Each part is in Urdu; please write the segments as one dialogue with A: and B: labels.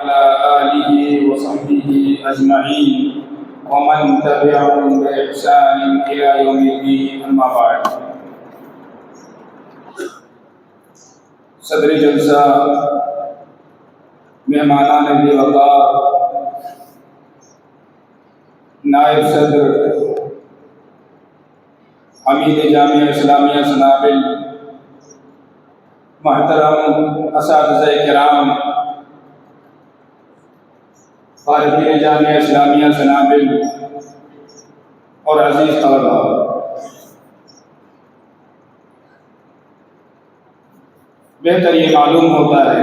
A: على آله وصحبه أجمعين ومن تبعهم بإحسان إلى يوم الدين أما بعد صدر جلسہ مہمانان وقار نائب صدر عمید جامعہ اسلامیہ سنابل محترم اساتذہ کرام خارجین جامعہ اسلامیہ سنابل اور عزیز طلباء، بہتر یہ معلوم ہوتا ہے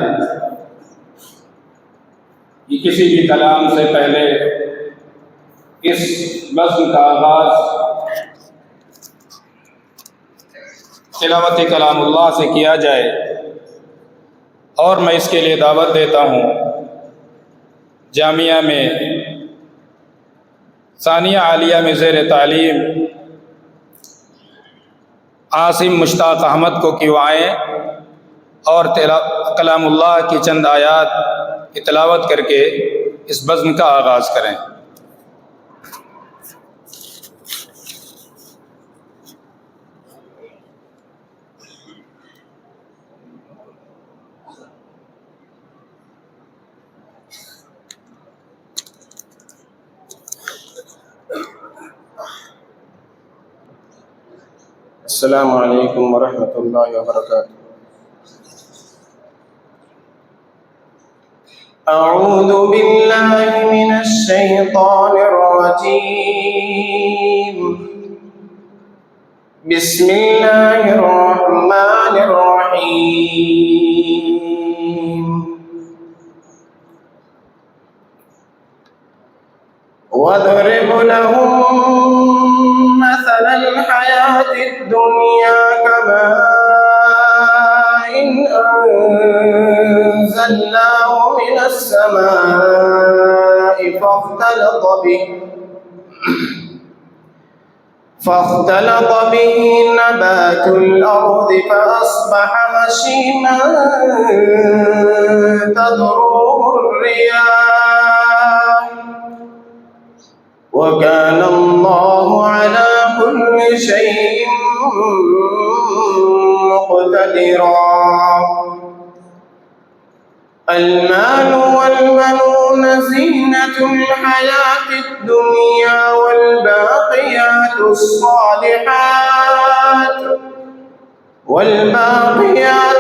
A: کہ کسی بھی کلام سے پہلے اس بزم کا آغاز تلاوت کلام اللہ سے کیا جائے، اور میں اس کے لیے دعوت دیتا ہوں جامعہ میں ثانیہ عالیہ میں زیر تعلیم عاصم مشتاق احمد کو کہ وہ آئیں اور کلام اللہ کی چند آیات کی تلاوت کر کے اس بزم کا آغاز کریں۔
B: السلام علیکم ورحمۃ اللہ وبرکاتہ۔ اعوذ باللہ من الشیطان الرجیم، بسم اللہ الرحمن الرحیم۔ وَاضْرِبْ لَهُم مَّثَلَ الْحَيَاةِ الدُّنْيَا كَمَاءٍ أَنزَلْنَاهُ مِنَ السَّمَاءِ فاختلط به نبات الأرض فأصبح هشيما تذروه الرياح وكان الله على كل شيء مقتدرا۔ المال والبنون زينة الحياة الدنيا والباقيات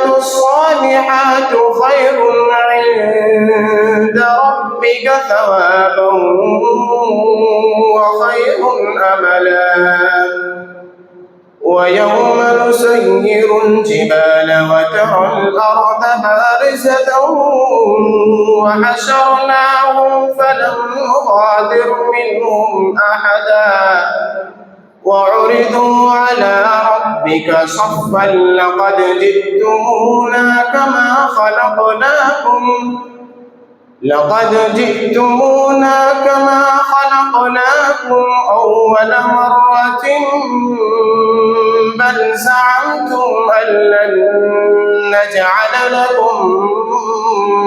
B: الصالحات خير عند ربك ثوابا وخير أملا۔ ويوم نسير الجبال وترى الأرض بارزة وحشرناهم فلم نغادر منهم أحدا وعرضوا على ربك صفا لقد جئتمونا كما خلقناكم أول مرة بل زعمتم أن لن نجعل لكم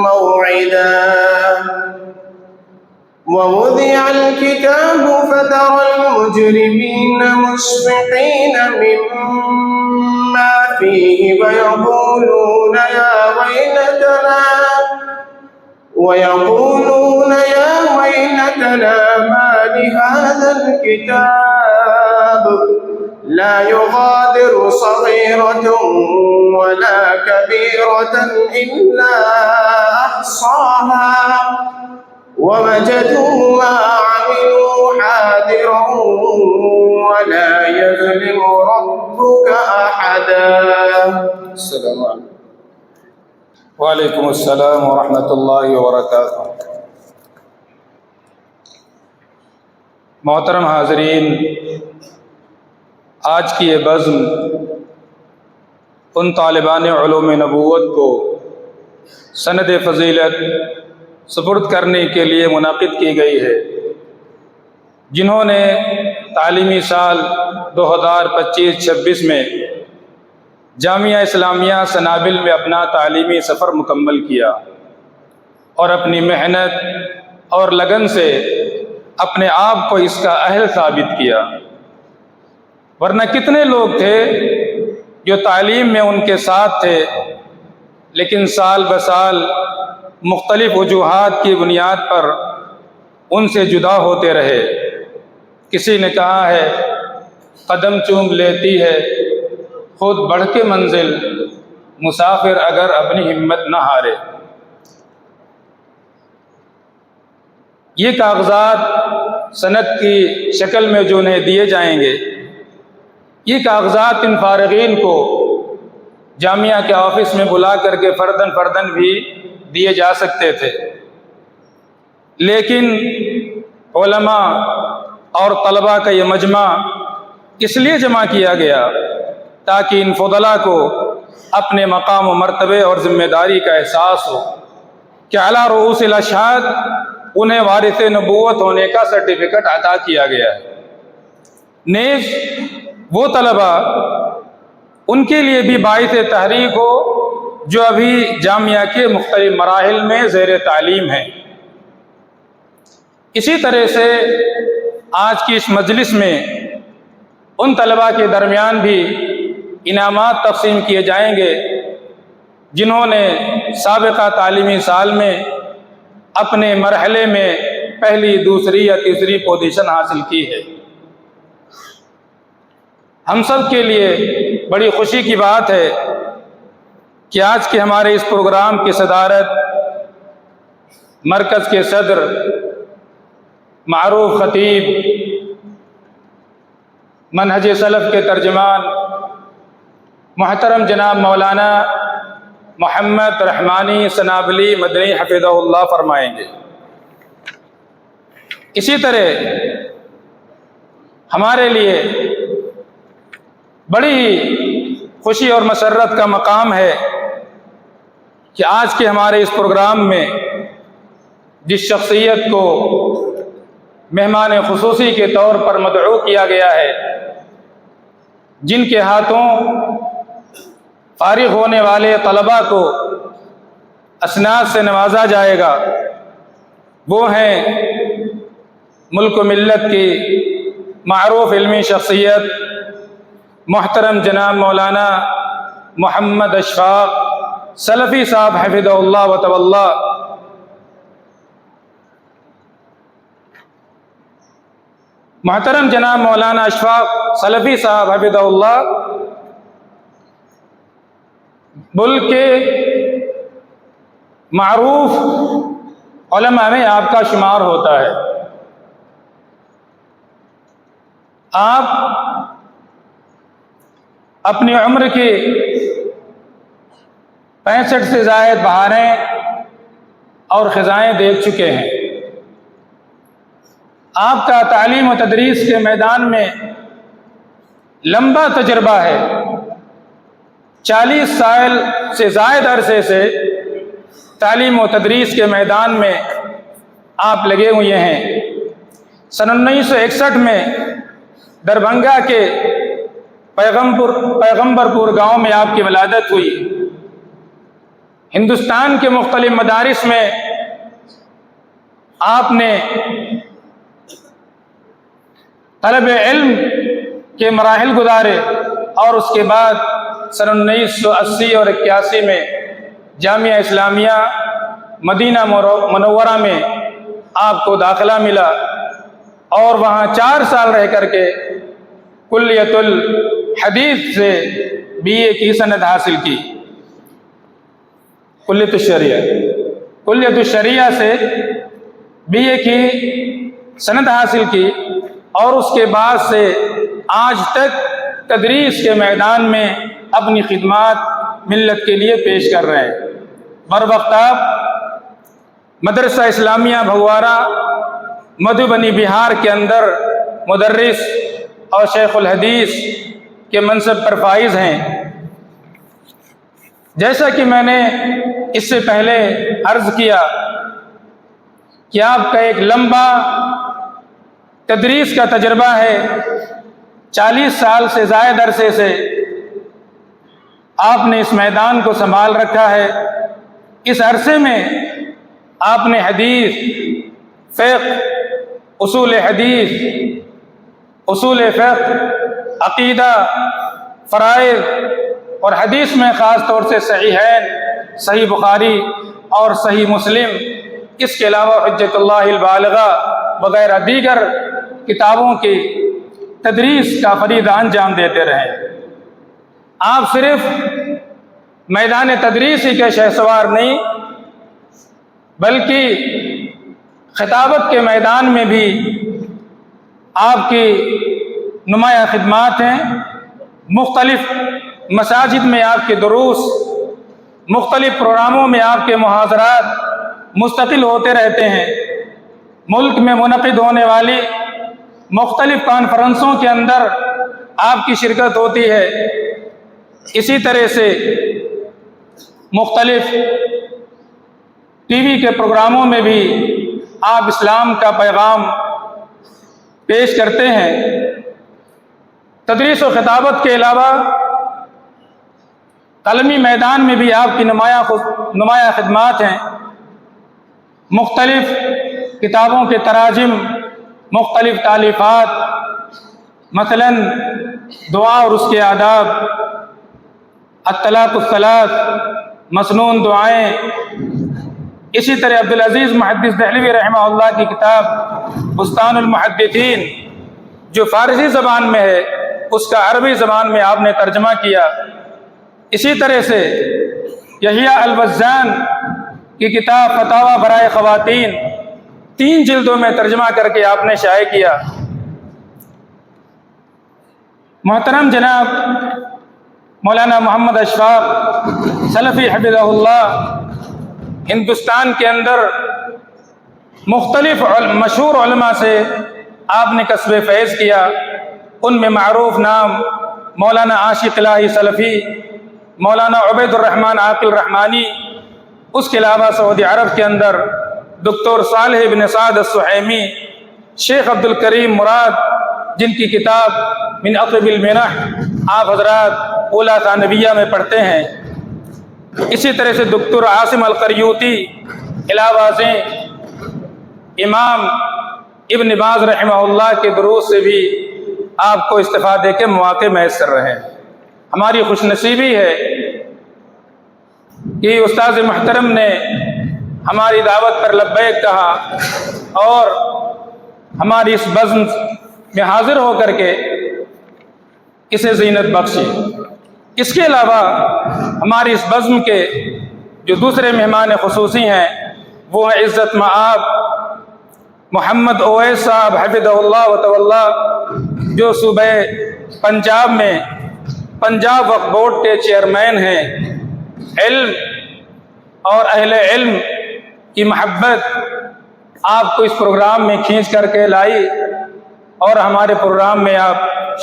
B: موعدا۔ ووضع الكتاب فترى المجرمين مشفقين مما فيه ويقولون يا ويلتنا ما لهذا الكتاب لا يغادر صغيرة ولا كبيرة إلا أحصاها ووجدوا ما عملوا حاضرا ولا يظلم ربك أحدا۔ السلام عليكم۔
A: وعلیکم السلام ورحمۃ اللہ وبرکاتہ۔ محترم حاضرین، آج کی یہ بزم ان طالبان علوم نبوت کو سند فضیلت سپرد کرنے کے لیے منعقد کی گئی ہے، جنہوں نے تعلیمی سال 2025-26 میں جامعہ اسلامیہ سنابل میں اپنا تعلیمی سفر مکمل کیا اور اپنی محنت اور لگن سے اپنے آپ کو اس کا اہل ثابت کیا، ورنہ کتنے لوگ تھے جو تعلیم میں ان کے ساتھ تھے لیکن سال بسال مختلف وجوہات کی بنیاد پر ان سے جدا ہوتے رہے۔ کسی نے کہا ہے قدم چوم لیتی ہے خود بڑھ کے منزل، مسافر اگر اپنی ہمت نہ ہارے۔ یہ کاغذات سند کی شکل میں جو انہیں دیے جائیں گے، یہ کاغذات ان فارغین کو جامعہ کے آفس میں بلا کر کے فرداً فرداً بھی دیے جا سکتے تھے، لیکن علماء اور طلباء کا یہ مجمع اس لیے جمع کیا گیا تاکہ ان فضلاء کو اپنے مقام و مرتبے اور ذمہ داری کا احساس ہو کہ اعلیٰ رؤوس الاشہاد انہیں وارث نبوت ہونے کا سرٹیفکیٹ عطا کیا گیا ہے۔ نیز وہ طلباء ان کے لیے بھی باعث تحریک ہو جو ابھی جامعہ کے مختلف مراحل میں زیر تعلیم ہیں۔ اسی طرح سے آج کی اس مجلس میں ان طلباء کے درمیان بھی انعامات تقسیم کیے جائیں گے جنہوں نے سابقہ تعلیمی سال میں اپنے مرحلے میں پہلی، دوسری یا تیسری پوزیشن حاصل کی ہے۔ ہم سب کے لیے بڑی خوشی کی بات ہے کہ آج کے ہمارے اس پروگرام کی صدارت مرکز کے صدر، معروف خطیب، منہج سلف کے ترجمان محترم جناب مولانا محمد رحمانی سنابلی مدنی حفظہ اللہ فرمائیں گے۔ اسی طرح ہمارے لیے بڑی خوشی اور مسرت کا مقام ہے کہ آج کے ہمارے اس پروگرام میں جس شخصیت کو مہمان خصوصی کے طور پر مدعو کیا گیا ہے، جن کے ہاتھوں فارغ ہونے والے طلباء کو اسناد سے نوازا جائے گا، وہ ہیں ملک و ملت کی معروف علمی شخصیت محترم جناب مولانا محمد اشفاق سلفی صاحب حفظہ اللہ و تولا۔ محترم جناب مولانا اشفاق سلفی صاحب حفظہ اللہ ملک کے معروف علماء میں آپ کا شمار ہوتا ہے۔ آپ اپنی عمر کی 65 سے زائد بہاریں اور خزائیں دیکھ چکے ہیں۔ آپ کا تعلیم و تدریس کے میدان میں لمبا تجربہ ہے، 40 سال سے زائد عرصے سے تعلیم و تدریس کے میدان میں آپ لگے ہوئے ہیں۔ سن 1961 میں دربھنگا کے پیغمبر پور گاؤں میں آپ کی ولادت ہوئی۔ ہندوستان کے مختلف مدارس میں آپ نے طلب علم کے مراحل گزارے اور اس کے بعد سن 1980 اور 81 میں جامعہ اسلامیہ مدینہ منورہ میں آپ کو داخلہ ملا اور وہاں 4 سال رہ کر کے کلیت الحدیث سے BA کی سند حاصل کی، کلیت الشریعہ سے BA کی سند حاصل کی اور اس کے بعد سے آج تک تدریس کے میدان میں اپنی خدمات ملت کے لیے پیش کر رہے ہیں۔ بروقت آپ مدرسہ اسلامیہ بھوارہ مدھوبنی بہار کے اندر مدرس اور شیخ الحدیث کے منصب پر فائز ہیں۔ جیسا کہ میں نے اس سے پہلے عرض کیا کہ آپ کا ایک لمبا تدریس کا تجربہ ہے، 40 سال سے زائد عرصے سے آپ نے اس میدان کو سنبھال رکھا ہے۔ اس عرصے میں آپ نے حدیث، فقہ، اصول حدیث، اصول فقہ، عقیدہ، فرائض اور حدیث میں خاص طور سے صحیحین، صحیح بخاری اور صحیح مسلم، اس کے علاوہ حجت اللہ البالغہ وغیرہ دیگر کتابوں کی تدریس کا فریضہ انجام دیتے رہے۔ آپ صرف میدان تدریس ہی کے شہسوار نہیں، بلکہ خطابت کے میدان میں بھی آپ کی نمایاں خدمات ہیں۔ مختلف مساجد میں آپ کے دروس، مختلف پروگراموں میں آپ کے محاضرات مستقل ہوتے رہتے ہیں۔ ملک میں منعقد ہونے والی مختلف کانفرنسوں کے اندر آپ کی شرکت ہوتی ہے۔ اسی طرح سے مختلف ٹی وی کے پروگراموں میں بھی آپ اسلام کا پیغام پیش کرتے ہیں۔ تدریس و خطابت کے علاوہ قلمی میدان میں بھی آپ کی نمایاں خدمات ہیں۔ مختلف کتابوں کے تراجم، مختلف تالیفات، مثلا دعا اور اس کے آداب، الطلاق الثلاث، مسنون دعائیں، اسی طرح عبدالعزیز محدث دہلوی رحمہ اللہ کی کتاب بستان المحدثین جو فارسی زبان میں ہے، اس کا عربی زبان میں آپ نے ترجمہ کیا۔ اسی طرح سے یحییٰ الوزان کی کتاب فتاوی برائے خواتین 3 جلدوں میں ترجمہ کر کے آپ نے شائع کیا۔ محترم جناب مولانا محمد اشفاق سلفی حفظہ اللہ ہندوستان کے اندر مختلف مشہور علماء سے آپ نے کسب فیض کیا۔ ان میں معروف نام مولانا عاشق الہی سلفی، مولانا عبید الرحمن عاقل رحمانی، اس کے علاوہ سعودی عرب کے اندر دکتور صالح بن سعد السحیمی، شیخ عبد الکریم مراد جن کی کتاب من اطیب المنح آپ حضرات اولیٰ ثانویہ میں پڑھتے ہیں۔ اسی طرح سے دکتور عاصم القریوطی، علاوہ ازیں امام ابن باز رحمہ اللہ کے دروس سے بھی آپ کو استفادے کے مواقع میسر رہے ہیں۔ ہماری خوش نصیبی ہے کہ استاذ محترم نے ہماری دعوت پر لبیک کہا اور ہماری اس بزم میں حاضر ہو کر کے اسے زینت بخشی۔ اس کے علاوہ ہماری اس بزم کے جو دوسرے مہمان خصوصی ہیں وہ ہیں عزت مآب محمد اویس صاحب حفظہ اللہ وتولہ، جو صوبہ پنجاب میں پنجاب وقف بورڈ کے چیئرمین ہیں۔ علم اور اہل علم کی محبت آپ کو اس پروگرام میں کھینچ کر کے لائی اور ہمارے پروگرام میں آپ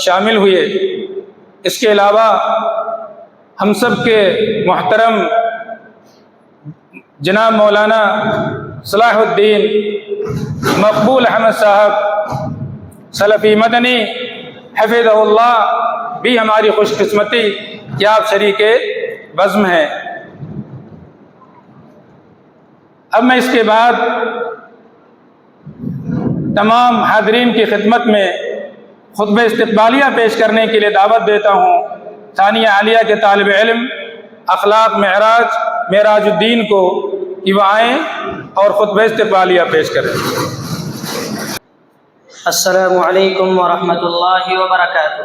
A: شامل ہوئے۔ اس کے علاوہ ہم سب کے محترم جناب مولانا صلاح الدین مقبول احمد صاحب سلفی مدنی حفظہ اللہ بھی ہماری خوش قسمتی کہ آپ شریک بزم ہیں۔ اب میں اس کے بعد تمام حاضرین کی خدمت میں خطبہ استقبالیہ پیش کرنے کے لیے دعوت دیتا ہوں ثانیہ عالیہ کے طالب علم اخلاق معراج الدین کو کہ وہ آئیں اور خطبہ استقبالیہ پیش کریں۔
C: السلام علیکم ورحمۃ اللہ وبرکاتہ۔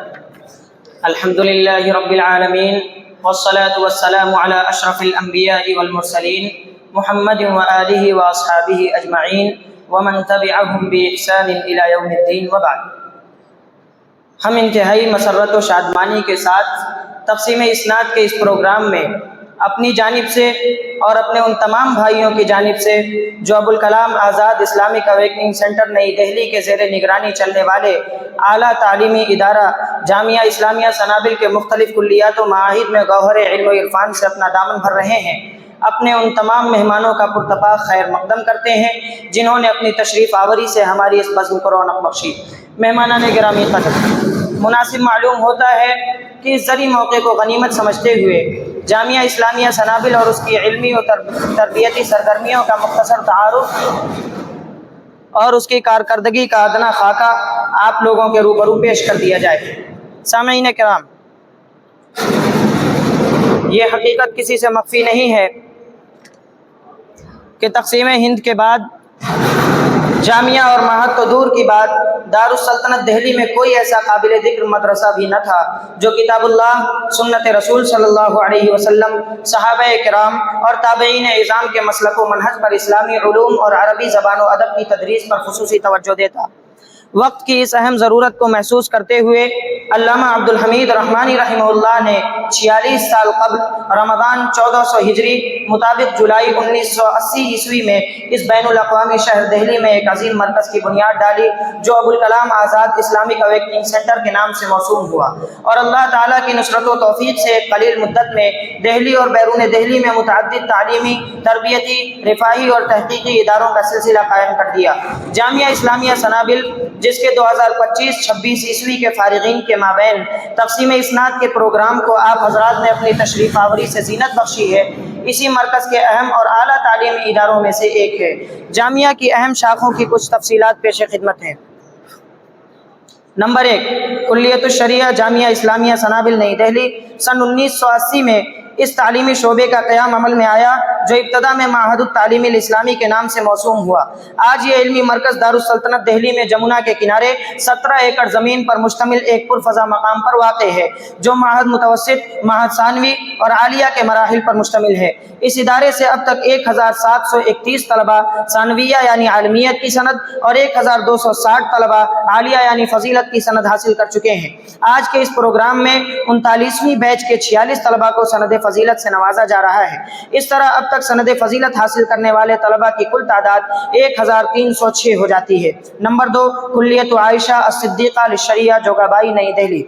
C: الحمدللہ رب العالمین والصلاة والسلام علی اشرف الانبیاء والمرسلین محمد وآلہ واصحابہ اجمعین ومن تبعہم بإحسان الی یوم الدین وبعد۔ ہم انتہائی مسرت و شادمانی کے ساتھ تقسیم اسناد کے اس پروگرام میں اپنی جانب سے اور اپنے ان تمام بھائیوں کی جانب سے جو Abul Kalam Azad Islamic awakening centre نئی دہلی کے زیر نگرانی چلنے والے اعلیٰ تعلیمی ادارہ جامعہ اسلامیہ سنابل کے مختلف کلیات و معاہد میں گوہر علم و عرفان سے اپنا دامن بھر رہے ہیں، اپنے ان تمام مہمانوں کا پرتپاک خیر مقدم کرتے ہیں جنہوں نے اپنی تشریف آوری سے ہماری اس بزم کو رونق بخشی۔ مہمانان گرامی قدر، مناسب معلوم ہوتا ہے کہ اس زرعی موقع کو غنیمت سمجھتے ہوئے جامعہ اسلامیہ سنابل اور اس کی علمی و تربیتی سرگرمیوں کا مختصر تعارف اور اس کی کارکردگی کا ادنا خاکہ آپ لوگوں کے روبرو پیش کر دیا جائے۔ سامعین کرام، یہ حقیقت کسی سے مخفی نہیں ہے کہ تقسیم ہند کے بعد جامعہ اور معہد تو دور کی بات، دارالسلطنت دہلی میں کوئی ایسا قابل ذکر مدرسہ بھی نہ تھا جو کتاب اللہ، سنت رسول صلی اللہ علیہ وسلم، صحابہ کرام اور تابعین اعظام کے مسلک و منہج پر اسلامی علوم اور عربی زبان و ادب کی تدریس پر خصوصی توجہ دیتا۔ وقت کی اس اہم ضرورت کو محسوس کرتے ہوئے علامہ عبدالحمید رحمانی رحمہ اللہ نے 46 سال قبل رمضان 1400 ہجری مطابق جولائی 1980 عیسوی میں اس بین الاقوامی شہر دہلی میں ایک عظیم مرکز کی بنیاد ڈالی جو Abul Kalam Azad Islamic awakening centre کے نام سے موسوم ہوا، اور اللہ تعالیٰ کی نصرت و توفیق سے قلیل مدت میں دہلی اور بیرون دہلی میں متعدد تعلیمی، تربیتی، رفاہی اور تحقیقی اداروں کا سلسلہ قائم کر دیا۔ جامعہ اسلامیہ سنابل، جس کے 2025-26 عیسوی کے فارغین کے مابین تقسیم اسناد کے پروگرام کو آپ حضرات نے اپنی تشریف آوری سے زینت بخشی ہے، اسی مرکز کے اہم اور اعلیٰ تعلیمی اداروں میں سے ایک ہے۔ جامعہ کی اہم شاخوں کی کچھ تفصیلات پیش خدمت ہیں۔ نمبر 1، کلیت الشریعہ جامعہ اسلامیہ سنابل نئی دہلی۔ سن 1980 میں اس تعلیمی شعبے کا قیام عمل میں آیا جو ابتدا میں معہد التعلیم الاسلامی کے نام سے موسوم ہوا۔ آج یہ علمی مرکز دارالسلطنت دہلی میں جمنا کے کنارے 17 ایکڑ زمین پر مشتمل ایک پرفضا مقام پر واقع ہے جو معہد متوسط، معہد ثانوی اور عالیہ کے مراحل پر مشتمل ہے۔ اس ادارے سے اب تک 1731 طلبہ ثانویہ یعنی عالمیت کی سند اور 1260 طلبہ عالیہ یعنی فضیلت کی سند حاصل کر چکے ہیں۔ آج کے اس پروگرام میں 39ویں بیچ کے 46 طلبہ کو سند فضیلت سے نوازا جا رہا ہے۔ اس طرح اب تک سند فضیلت حاصل کرنے والے طلبہ کی کل تعداد 1306 ہو جاتی ہے۔ نمبر 2، کلیت عائشہ الصدیقہ للشریعہ جوگابائی نئی دہلی۔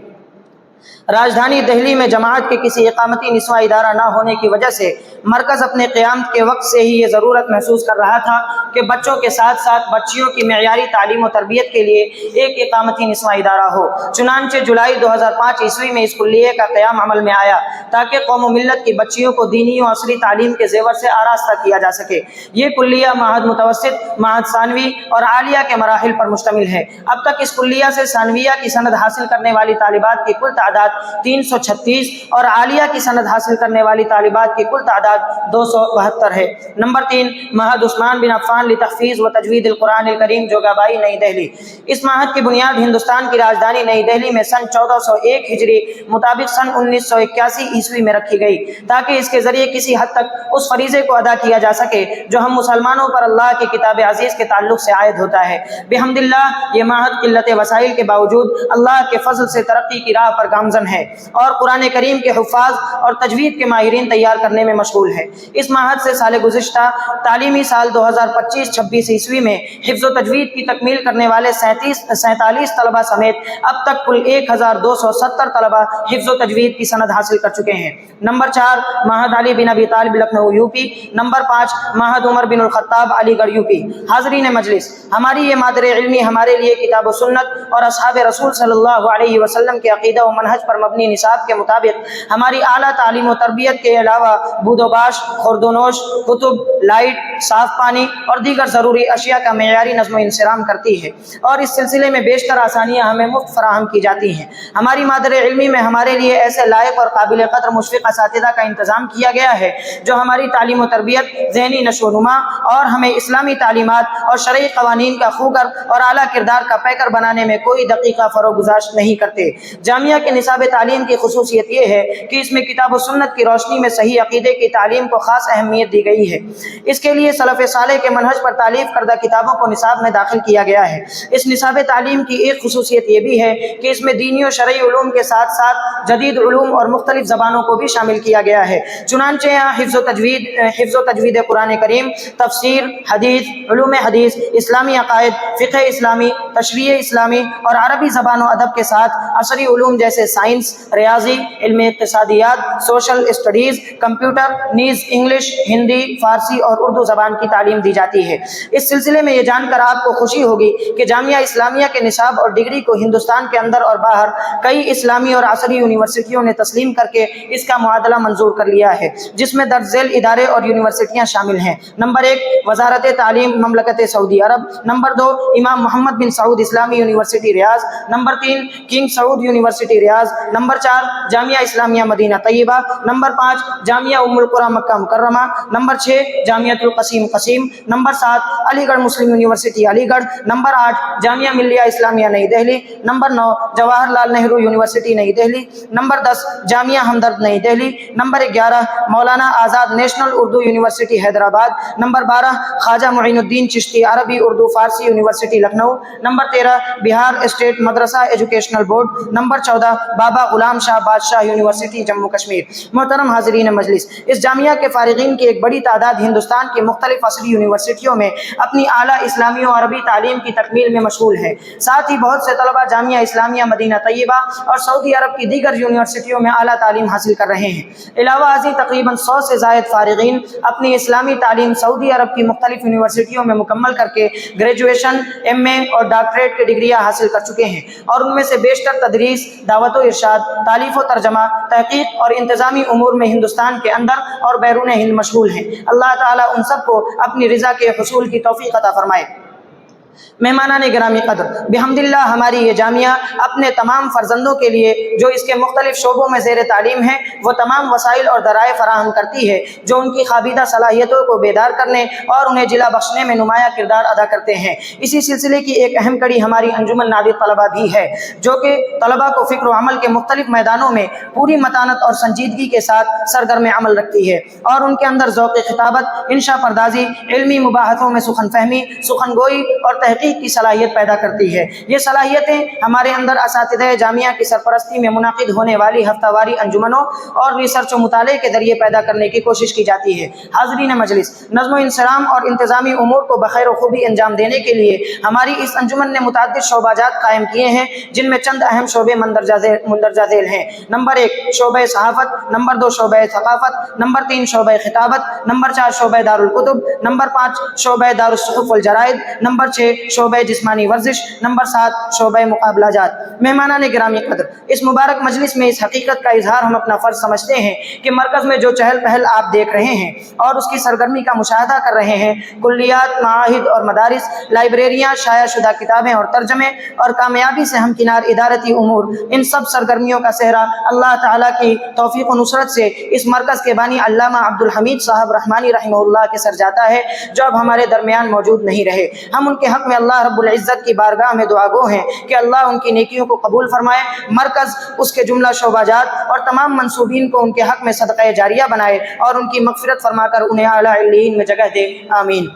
C: راجدھانی دہلی میں جماعت کے کسی اقامتی نسواں ادارہ نہ ہونے کی وجہ سے مرکز اپنے قیام کے وقت سے ہی یہ ضرورت محسوس کر رہا تھا کہ بچوں کے ساتھ ساتھ بچیوں کی معیاری تعلیم و تربیت کے لیے ایک اقامتی نسواں ادارہ ہو۔ چنانچہ جولائی 2005 عیسوی میں اس کلیے کا قیام عمل میں آیا تاکہ قوم و ملت کی بچیوں کو دینی و عصری تعلیم کے زیور سے آراستہ کیا جا سکے۔ یہ کلیہ معہد متوسط، معہد ثانوی اور عالیہ کے مراحل پر مشتمل ہے۔ اب تک اس کلیہ سے ثانویہ کی سند حاصل کرنے والی طالبات کی کل تعداد 336 اور عالیہ کی سند حاصل کرنے والی طالبات کی کل تعداد 272 ہے۔ نمبر 3، معہد عثمان بن عفان لتحفیظ و تجوید القرآن الکریم جوگابائی نئی دہلی۔ اس معہد کی بنیاد ہندوستان کی راجدھانی نئی دہلی میں سن 1401 ہجری مطابق سن 1981 عیسوی میں رکھی گئی تاکہ اس کے ذریعے کسی حد تک اس فریضے کو ادا کیا جا سکے جو ہم مسلمانوں پر اللہ کی کتاب عزیز کے تعلق سے عائد ہوتا ہے۔ بحمد اللہ یہ معہد قلت وسائل کے باوجود اللہ کے فضل سے ترقی کی راہ پر گامزن ہے اور قرآن کریم کے حفاظ اور تجوید کے ماہرین تیار کرنے میں مشغول ہے۔ اس معہد سے سال گزشتہ تعلیمی سال 2025-26 عیسوی میں حفظ و تجوید کی تکمیل کرنے والے 47 طلبہ سمیت اب تک کل 1270 طلبہ حفظ و تجوید کی سند حاصل کر چکے ہیں۔ نمبر 4، معہد علی بن ابی طالب لکھنؤ یوپی۔ نمبر 5، معہد عمر بن الخطاب علی گڑھ یوپی۔ حاضرین مجلس، ہماری یہ مادر علمی ہمارے لیے کتاب و سنت اور اصحاب رسول صلی اللہ علیہ وسلم کے عقیدہ و منہج پر مبنی نصاب کے مطابق ہماری اعلیٰ تعلیم و تربیت کے علاوہ بود و باش، خورد و نوش، کتب، لائٹ، صاف پانی اور دیگر ضروری اشیاء کا معیاری نظم و انصرام کرتی ہے، اور اس سلسلے میں بیشتر آسانیاں ہمیں مفت فراہم کی جاتی ہیں۔ ہماری مادر علمی میں ہمارے لیے ایسے لائق اور قابل قدر مشفق اساتذہ کا انتظام کیا گیا ہے جو ہماری تعلیم و تربیت، ذہنی نشو و نما اور ہمیں اسلامی تعلیمات اور شرعی قوانین کا خوگر اور اعلیٰ کردار کا پیکر بنانے میں کوئی دقیقہ فروغ گزاشت نہیں کرتے۔ جامعہ کے نصاب تعلیم کی خصوصیت یہ ہے کہ اس میں کتاب و سنت کی روشنی میں صحیح عقیدے کی تعلیم کو خاص اہمیت دی گئی ہے۔ اس کے لیے سلف صالح کے منہج پر تالیف کردہ کتابوں کو نصاب میں داخل کیا گیا ہے۔ اس نصاب تعلیم کی ایک خصوصیت یہ بھی ہے کہ اس میں دینی و شرعی علوم کے ساتھ ساتھ جدید علوم اور مختلف زبانوں کو بھی شامل کیا گیا ہے۔ چنانچہ یہاں حفظ و تجوید قرآن کریم، تفسیر، حدیث، علوم حدیث، اسلامی عقائد، فقہ اسلامی، تشریع اسلامی اور عربی زبان و ادب کے ساتھ عصری علوم جیسے جیسے سائنس، ریاضی، علم اقتصادیات، سوشل اسٹڈیز، کمپیوٹر، نیز انگلش، ہندی، فارسی اور اردو زبان کی تعلیم دی جاتی ہے۔ اس سلسلے میں یہ جان کر آپ کو خوشی ہوگی کہ جامعہ اسلامیہ کے نصاب اور ڈگری کو ہندوستان کے اندر اور باہر کئی اسلامی اور عصری یونیورسٹیوں نے تسلیم کر کے اس کا معادلہ منظور کر لیا ہے، جس میں درج ذیل ادارے اور یونیورسٹیاں شامل ہیں۔ نمبر 1 وزارت تعلیم مملکت سعودی عرب، نمبر 2 امام محمد بن سعود اسلامی یونیورسٹی ریاض، نمبر 3 کنگ سعود یونیورسٹی ریاض، نمبر 4 جامعہ اسلامیہ مدینہ طیبہ، نمبر 5 جامعہ ام القری مکہ مکرمہ، نمبر 6 جامعۃ القصیم قصیم، نمبر 7 علی گڑھ مسلم یونیورسٹی علی گڑھ، نمبر 8 جامعہ ملیہ اسلامیہ نئی دہلی، نمبر 9 جواہر لال نہرو یونیورسٹی نئی دہلی، نمبر 10 جامعہ ہمدرد نئی Delhi, number 11 Maulana Azad national Urdu university Hyderabad, number 12 Khwaja Moinuddin Chishti Arabi Urdu Farsi university Lucknow, number 13 Bihar state madrasa educational board, number 14 Baba Ghulam شاہ بادشاہ یونیورسٹی جموں کشمیر۔ محترم حاضرین مجلس، اس جامعہ کے فارغین کی ایک بڑی تعداد ہندوستان کی مختلف عصری یونیورسٹیوں میں اپنی اعلیٰ اسلامی و عربی تعلیم کی تکمیل میں مشغول ہے۔ ساتھ ہی بہت سے طلبہ جامعہ اسلامیہ مدینہ طیبہ اور سعودی عرب کی دیگر یونیورسٹیوں میں اعلیٰ تعلیم حاصل کر رہے ہیں۔ علاوہ ازیں تقریباً 100 سے زائد فارغین اپنی اسلامی تعلیم سعودی عرب کی مختلف یونیورسٹیوں میں مکمل کر کے گریجویشن، ایم اے اور ڈاکٹریٹ کی ڈگریاں حاصل کر چکے ہیں، اور ان میں سے بیشتر تدریس، دعوت و ارشاد، تالیف و ترجمہ، تحقیق اور انتظامی امور میں ہندوستان کے اندر اور بیرون ہند مشغول ہیں۔ اللہ تعالیٰ ان سب کو اپنی رضا کے حصول کی توفیق عطا فرمائے۔ مہمانان گرامی قدر، بحمد اللہ ہماری یہ جامعہ اپنے تمام فرزندوں کے لیے جو اس کے مختلف شعبوں میں زیر تعلیم ہیں وہ تمام وسائل اور ذرائع فراہم کرتی ہے جو ان کی خوابیدہ صلاحیتوں کو بیدار کرنے اور انہیں جلا بخشنے میں نمایاں کردار ادا کرتے ہیں۔ اسی سلسلے کی ایک اہم کڑی ہماری انجمن نادر طلبہ بھی ہے، جو کہ طلبہ کو فکر و عمل کے مختلف میدانوں میں پوری متانت اور سنجیدگی کے ساتھ سرگرم عمل رکھتی ہے اور ان کے اندر ذوق خطابت، انشا پردازی، علمی مباحثوں میں سخن فہمی، سخن گوئی اور تحقیق کی صلاحیت پیدا کرتی ہے۔ یہ صلاحیتیں ہمارے اندر اساتذہ جامعہ کی سرپرستی میں منعقد ہونے والی ہفتہ واری انجمنوں اور ریسرچ و مطالعے کے ذریعے پیدا کرنے کی کوشش کی جاتی ہے۔ حاضرین مجلس، نظم و انصرام اور انتظامی امور کو بخیر و خوبی انجام دینے کے لیے ہماری اس انجمن نے متعدد شعبہ جات قائم کیے ہیں، جن میں چند اہم شعبے مندرجہ ذیل ہیں۔ نمبر 1 شعبہ صحافت، نمبر 2 شعبہ ثقافت، نمبر 3 شعبہ خطابت، نمبر 4 شعبہ دارالکتب، نمبر 5 شعبہ دارالصحف والجرائد، نمبر 6 شعبہ جسمانی ورزش، نمبر 7 شعبہ مقابلہ جات۔ مہمانان گرامی قدر، اس مبارک مجلس میں اس حقیقت کا اظہار ہم اپنا فرض سمجھتے ہیں کہ مرکز میں جو چہل پہل آپ دیکھ رہے ہیں اور اس کی سرگرمی کا مشاہدہ کر رہے ہیں، کلیات، معاہد اور مدارس، لائبریریاں، شائع شدہ کتابیں اور ترجمے اور کامیابی سے ہمکنار ادارتی امور، ان سب سرگرمیوں کا صحرا اللہ تعالیٰ کی توفیق و نصرت سے اس مرکز کے بانی علامہ عبدالحمید صاحب رحمانی رحمہ اللہ کے سر جاتا ہے، جو اب ہمارے درمیان موجود نہیں رہے۔ ہم ان کے حق میں اللہ رب العزت کی بارگاہ میں دعا گو ہیں کہ اللہ ان کی نیکیوں کو قبول فرمائے، مرکز، اس کے جملہ شعبہ جات اور تمام منصوبین کو ان کے حق میں صدقہ جاریہ بنائے اور ان کی مغفرت فرما کر انہیں اعلیٰ علیین میں جگہ دے، آمین۔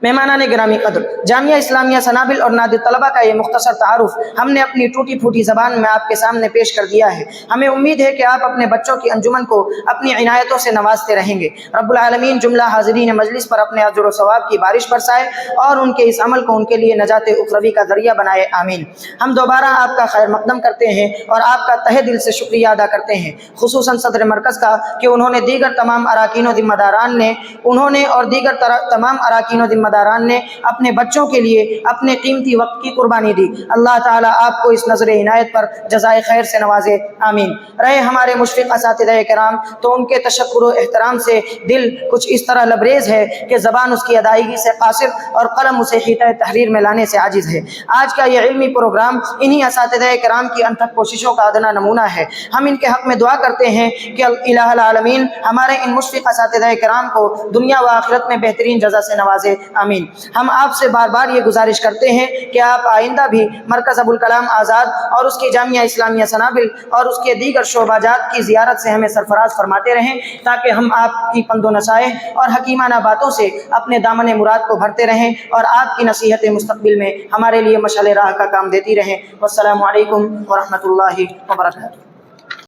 C: مہمانان گرامی قدر، جامعہ اسلامیہ سنابل اور نادر طلبہ کا یہ مختصر تعارف ہم نے اپنی ٹوٹی پھوٹی زبان میں آپ کے سامنے پیش کر دیا ہے۔ ہمیں امید ہے کہ آپ اپنے بچوں کی انجمن کو اپنی عنایتوں سے نوازتے رہیں گے۔ رب العالمین جملہ حاضرین مجلس پر اپنے اجر و ثواب کی بارش برسائے اور ان کے اس عمل کو ان کے لیے نجات اخروی کا ذریعہ بنائے، آمین۔ ہم دوبارہ آپ کا خیر مقدم کرتے ہیں اور آپ کا تہہ دل سے شکریہ ادا کرتے ہیں، خصوصاً صدر مرکز کا کہ انہوں نے تمام اراکین و ذمہ داران نے اپنے بچوں کے لیے اپنے قیمتی وقت کی قربانی دی۔ اللہ تعالیٰ آپ کو اس نظر عنایت پر جزائے خیر سے نوازے، آمین۔ رہے ہمارے مشفق اساتذہ کرام تو ان کے تشکر و احترام سے دل کچھ اس طرح لبریز ہے کہ زبان اس کی ادائیگی سے قاصر اور قلم اسے حیطۂ تحریر میں لانے سے عاجز ہے۔ آج کا یہ علمی پروگرام انہی اساتذہ کرام کی انتھک کوششوں کا ادنا نمونہ ہے۔ ہم ان کے حق میں دعا کرتے ہیں کہ الہ العالمین ہمارے ان مشفق اساتذہ کرام کو دنیا و آخرت میں بہترین جزا سے نوازے، آمین۔ ہم آپ سے بار بار یہ گزارش کرتے ہیں کہ آپ آئندہ بھی مرکز ابوالکلام آزاد اور اس کی جامعہ اسلامیہ سنابل اور اس کے دیگر شعبہ جات کی زیارت سے ہمیں سرفراز فرماتے رہیں، تاکہ ہم آپ کی پند و نصائح اور حکیمانہ باتوں سے اپنے دامن مراد کو بھرتے رہیں اور آپ کی نصیحت مستقبل میں ہمارے لیے مشعل راہ کا کام دیتی رہیں۔ والسلام علیکم ورحمۃ اللہ وبرکاتہ۔